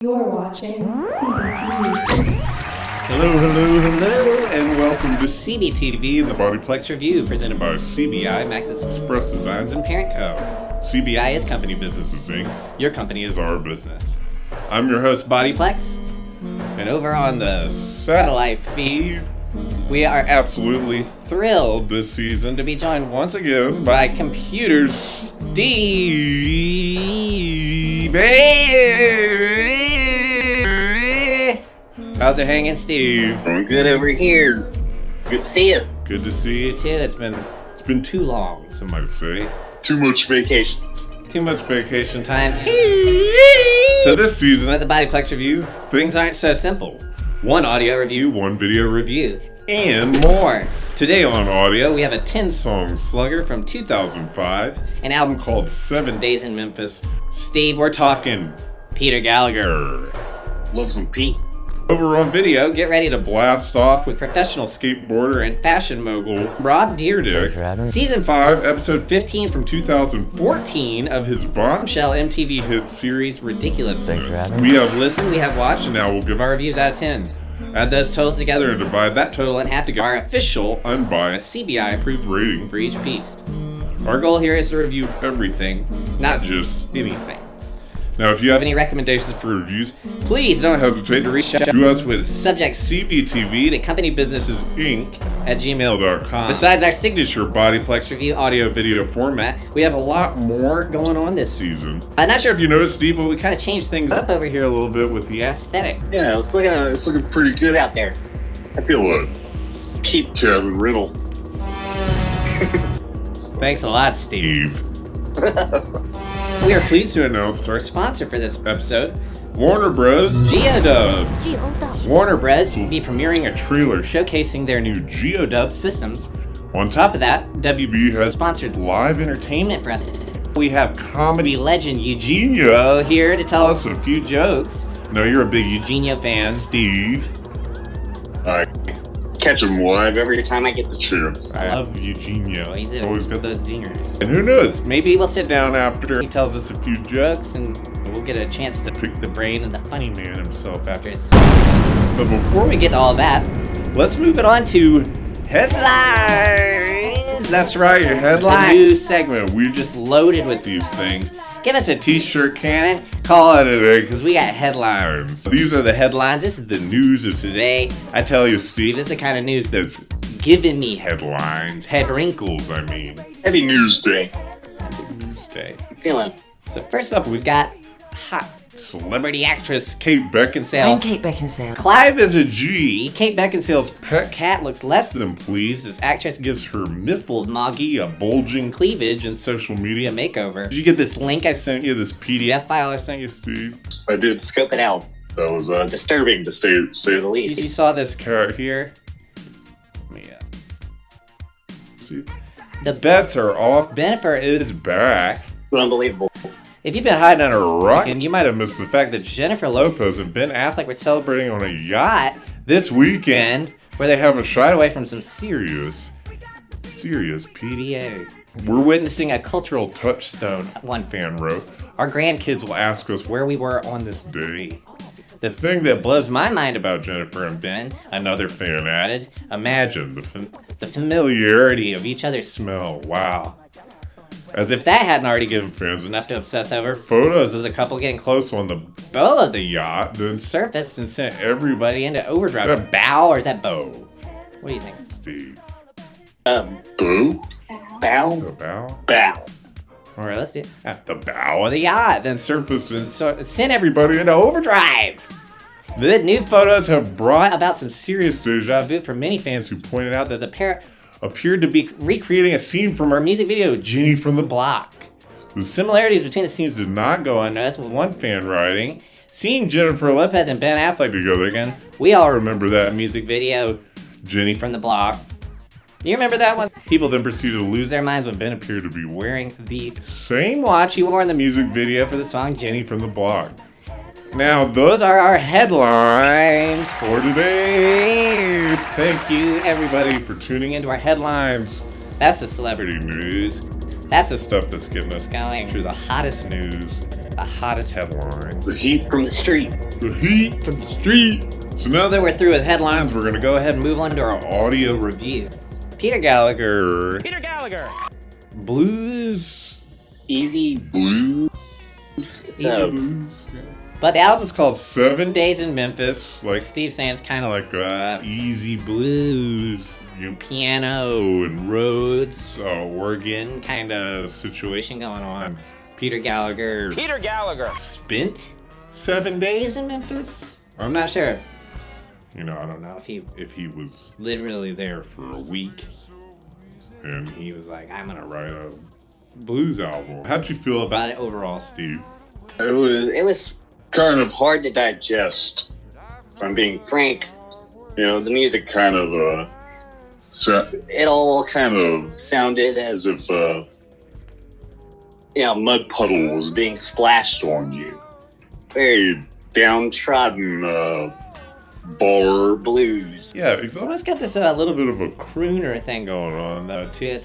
You're watching CBTV. Hello, and welcome to CBTV and the Bodyplex Review, presented by CBI, Maxis Express Designs and Parent Co. CBI is Company Businesses, Inc. Your company is our business. I'm your host, Bodyplex, and over on the satellite feed, we are absolutely thrilled this season to be joined once again by computer Steve. How's it hanging, Steve? I'm good over here. Good to see you. Good to see you too. It's been too long, some might say. Too much vacation. Too much vacation time. So this season at the Bodyplex Review, things aren't so simple. One audio review, one video review, and more. Today on audio, we have a 10-song slugger from 2005, an album called 7 Days in Memphis. Steve, we're talking Peter Gallagher. Love some Pete. Over on video, get ready to blast off with professional skateboarder and fashion mogul Rob Dyrdek. Season 5, episode 15 from 2014 of his bombshell MTV hit series Ridiculousness. We have listened, we have watched, and now we'll give our reviews out of 10. Add those totals together and divide that total in half to get our official, unbiased, CBI-approved rating for each piece. Our goal here is to review everything, not just anything. Now, if you have any recommendations for reviews, please don't hesitate to reach out to us with subject CBTV to companybusinessesinc@gmail.com. Besides our signature Bodyplex Review audio-video format, we have a lot more going on this season. I'm not sure if you noticed, Steve, but we kind of changed things up over here a little bit with the aesthetic. Yeah, it's looking pretty good out there. I feel a Cheap cabin rental. Thanks a lot, Steve. We are pleased to announce our sponsor for this episode, Warner Bros Geodubs. Warner Bros will be premiering a trailer showcasing their new Geodubs systems. On top of that, WB has sponsored live entertainment for us. We have comedy legend Eugenio here to tell us a few jokes. No, you're a big Eugenio fan, Steve. I catch him live every time I get the chance. I love Eugenio. He's always got those zingers. And who knows, maybe we'll sit down after he tells us a few jokes and we'll get a chance to pick the brain of the funny man himself after his. But before we get to all that, let's move it on to headlines. That's right, your headlines. It's a new segment. We're just loaded with these things. Give us a t-shirt cannon, call it a day, because we got headlines. These are the headlines. This is the news of today. I tell you, Steve, this is the kind of news that's giving me headlines. Head wrinkles, I mean. Heavy news day. Heavy news day. Feeling. So first up, we've got hot celebrity actress Kate Beckinsale. I'm Kate Beckinsale. Clive is a G. Kate Beckinsale's pet cat looks less than pleased as actress gives her mythful Moggy a bulging cleavage and social media makeover. Did you get this link I sent you, this PDF file I sent you, Steve? I did scope it out. That was disturbing to say the least. You saw this cat here? See? The bets are off. Bennifer is back. Unbelievable. If you've been hiding under a rock, and you might have missed the fact that Jennifer Lopez and Ben Affleck were celebrating on a yacht this weekend, where they haven't shied away from some serious PDA. We're witnessing a cultural touchstone, one fan wrote. Our grandkids will ask us where we were on this day. The thing that blows my mind about Jennifer and Ben, another fan added, imagine the familiarity of each other's smell. Wow. As if that hadn't already given fans enough to obsess over, photos of the couple getting close on the bow of the yacht then surfaced and sent everybody into overdrive. Is that a bow or is that bow? What do you think, Steve? Boo? Bow? The bow? Bow. Alright, let's do it. The bow of the yacht then surfaced and sent everybody into overdrive. The new photos have brought about some serious deja vu for many fans who pointed out that the pair appeared to be recreating a scene from our music video, Jenny from the Block. The similarities between the scenes did not go unnoticed, with one fan writing, seeing Jennifer Lopez and Ben Affleck together again, we all remember that music video, Jenny from the Block. Do you remember that one? People then proceeded to lose their minds when Ben appeared to be wearing the same watch he wore in the music video for the song Jenny from the Block. Now, those are our headlines for today. Thank you, everybody, for tuning into our headlines. That's the celebrity news. That's the stuff that's getting us going through the hottest news, the hottest headlines. The heat from the street. the heat from the street. So now that we're through with headlines, we're gonna go ahead and move on to our audio review. Peter Gallagher. Blues. Easy Blues. So, Blues. Yeah. But the album's called 7 Days in Memphis. Like Steve saying, it's kind of like easy blues. You know, piano and Rhodes, organ kind of situation going on. Peter Gallagher spent 7 days in Memphis? I'm not sure. You know, I don't know if he was literally there for a week and he was like, I'm gonna write a blues album. How'd you feel about it overall, Steve? it was kind of hard to digest. If I'm being frank, you know, the music kind of, it all kind of sounded as if, you know, mud puddle was being splashed on you. Very downtrodden, bar blues. Yeah, it's almost got this little bit of a crooner thing going on, though, too.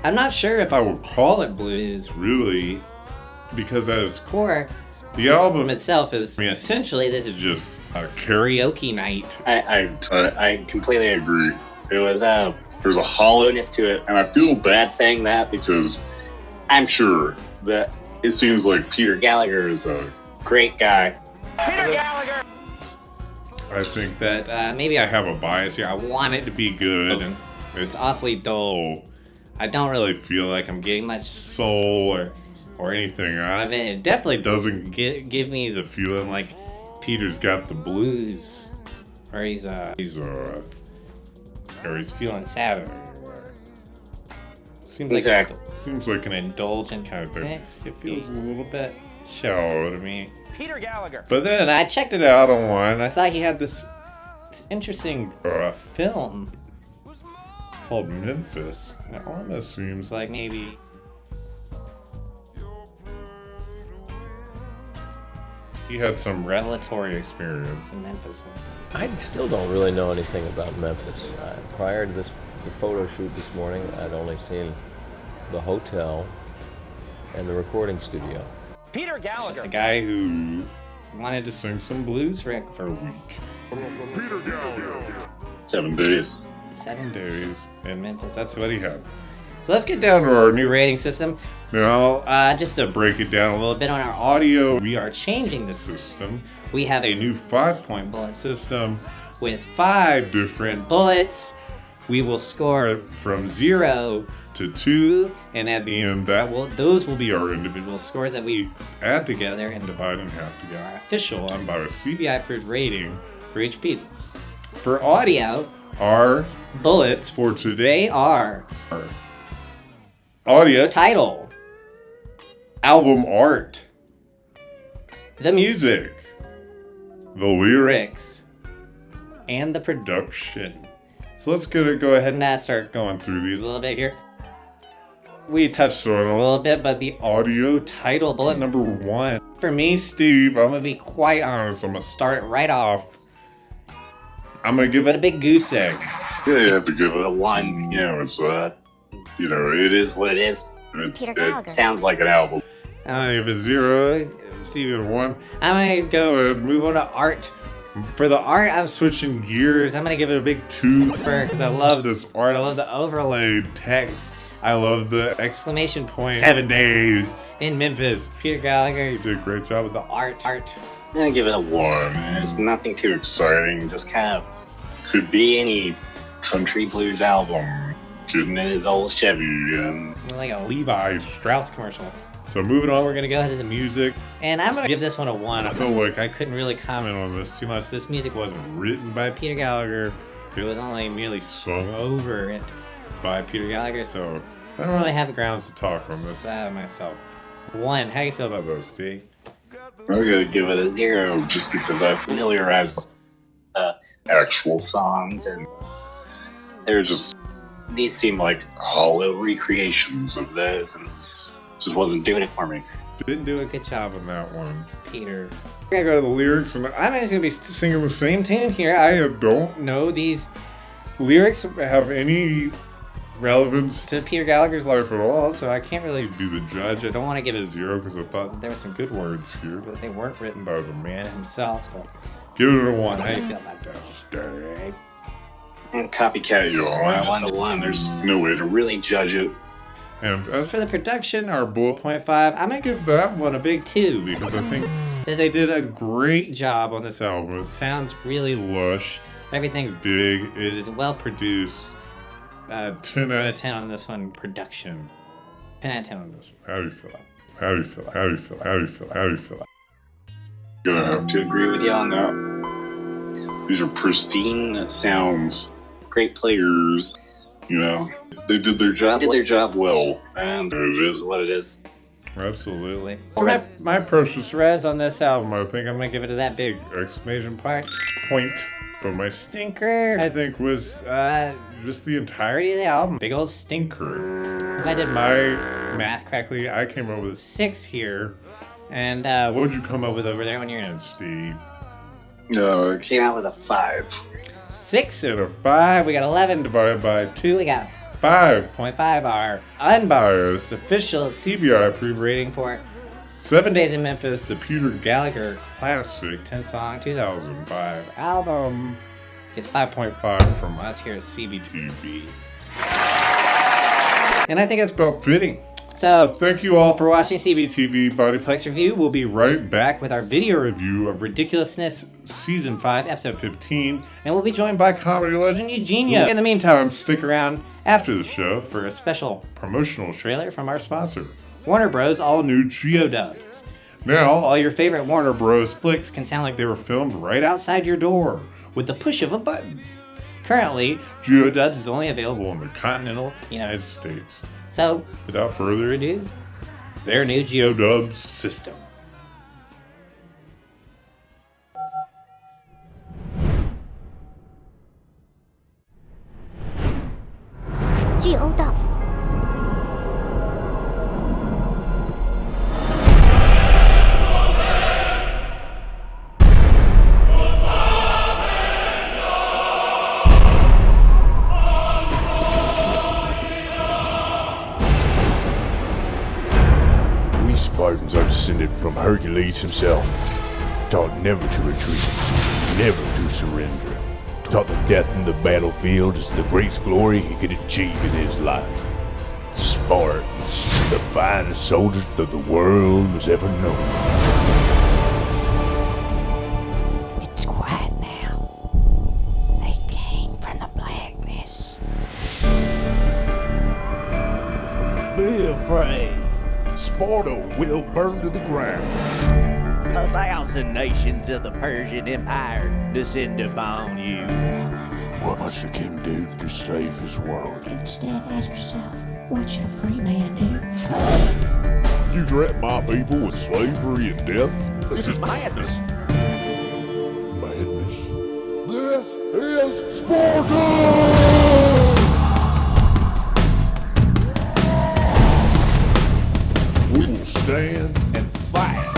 I'm not sure if I would call it blues, really, because at its core, the album itself is, I mean, essentially, this is just a karaoke night. I completely agree. There's a hollowness to it, and I feel bad saying that because I'm sure that it seems like Peter Gallagher is a great guy. Peter Gallagher! I think that maybe I have a bias here. I want it to be good, and it's awfully dull. I don't really feel like I'm getting much soul or anything out of it. It definitely doesn't give me the feeling like Peter's got the blues, or he's feeling sad. Seems like an indulgent kind of thing. It feels a little bit shallow to me. Peter Gallagher. But then I checked it out online. I saw he had this interesting film called Memphis. And it almost seems like maybe he had some revelatory experience in Memphis. I still don't really know anything about Memphis. Prior to the photo shoot this morning, I'd only seen the hotel and the recording studio. Peter Gallagher. Just a guy who wanted to sing some blues for a week. Peter Gallagher. 7 days. 7 days in Memphis. That's what he had. So let's get down to our new rating system. Now, just to break it down a little bit on our audio, we are changing the system. We have a new 5-point bullet system with 5 different bullets. We will score from 0 to 2, and at the end, those will be our individual scores that we add together and divide in half to get our official unbiased CBI-approved rating for each piece. For audio, our bullets for today are audio title, album art, the music, the lyrics, and the production. So let's go ahead and start going through these a little bit here. We touched on it a little bit, but the audio title bullet number 1. For me, Steve, I'm going to be quite honest. I'm going to start it right off. I'm going to give it a big goose egg. Yeah, you have to give it a 1. You know, it's, you know, it is what it is. It sounds like an album. I'm going to give it 0. Steve, a 1. I'm going to go and move on to art. For the art, I'm switching gears. I'm going to give it a big 2 because I love this art. I love the overlaid text. I love the exclamation point. 7 days in Memphis. Peter Gallagher, you did a great job with the art. I give it a 1. It's nothing too exciting. Just kind of could be any country blues album. Getting in his old Chevy and like a Levi Strauss commercial. So moving on, we're going to go ahead to the music. And I'm going to give this one a 1. I feel like I couldn't really comment on this too much. This music wasn't written by Peter Gallagher. It was only merely sung over it by Peter Gallagher. So I don't really have the grounds to talk on this myself. 1, how do you feel about those, Steve? I'm going to give it a 0 just because I familiarized with actual songs and these seem like hollow recreations of those and just wasn't doing it for me. Didn't do a good job on that one, Peter. We're going to go to the lyrics, and I'm just going to be singing the same tune here. I don't know these lyrics have any relevance to Peter Gallagher's life at all, so I can't really be the judge. I don't want to give it a 0 because I thought there were some good words here, but they weren't written by the man himself, so give it a 1. How do you feel about that, Steve? Copycat you all. I'm just a 1. There's no way to really judge it. And as for the production, our bullet point 5, I'm going to give that one a big 2 because I think that they did a great job on this album. It sounds really lush. Everything's big. It is well produced. 10 out of 10 on this one. Production. 10 out of 10 on this one. How do you feel? How do you feel? How do you feel? How do you feel? How do you feel? Gonna have to agree with you on that. These are pristine sounds. Great players. You know, they did their job well, and it is what it is. Absolutely. My approach to Rez on this album, I think I'm gonna give it to that big exclamation point. But my stinker, I think, was just the entirety of the album. Big old stinker. If I did my math correctly, I came up with a 6 here. And what would you come up with over there on your end, Steve? No, it came out with a 5. 6 and a 5. We got 11 divided by 2. We got 5.5. Our unbiased official CBI approved rating for 7 Days in Memphis, the Peter Gallagher classic 10-song 2005 album. It's 5.5 from us here at CBTV. And I think it's about fitting. So, thank you all for watching CBTV Bodyplex Review. We'll be right back with our video review of Ridiculousness Season 5, Episode 15. And we'll be joined by comedy legend Eugenia. In the meantime, stick around after the show for a special promotional trailer from our sponsor, Warner Bros all-new Geodubs. Now, all your favorite Warner Bros flicks can sound like they were filmed right outside your door with the push of a button. Currently, Geodubs is only available in the continental United States. So, without further ado, their new Geodubs system. Geodubs. Spartans are descended from Hercules himself, taught never to retreat, never to surrender, taught that death in the battlefield is the greatest glory he could achieve in his life. Spartans, the finest soldiers that the world has ever known. It's quiet now. They came from the blackness. Be afraid. Sparta will burn to the ground. 1,000 nations of the Persian Empire descend upon you. What must a king do to save his world? Instead, ask yourself, what should a free man do? You threaten my people with slavery and death? This is madness. Madness? This is Sparta! We will stand and fight.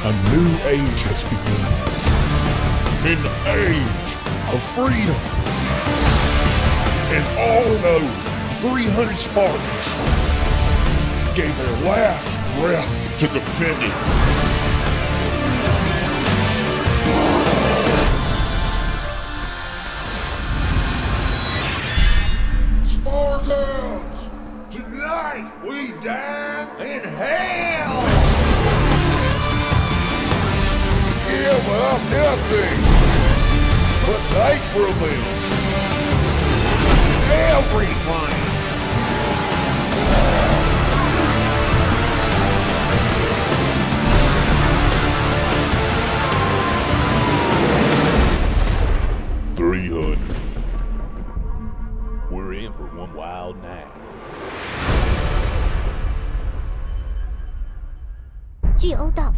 A new age has begun. An age of freedom. And all know 300 Spartans gave their last breath to defend it. Spartans! Tonight we dine in hell! Give up nothing but take from them everything! We're in for one wild night. Geodubs.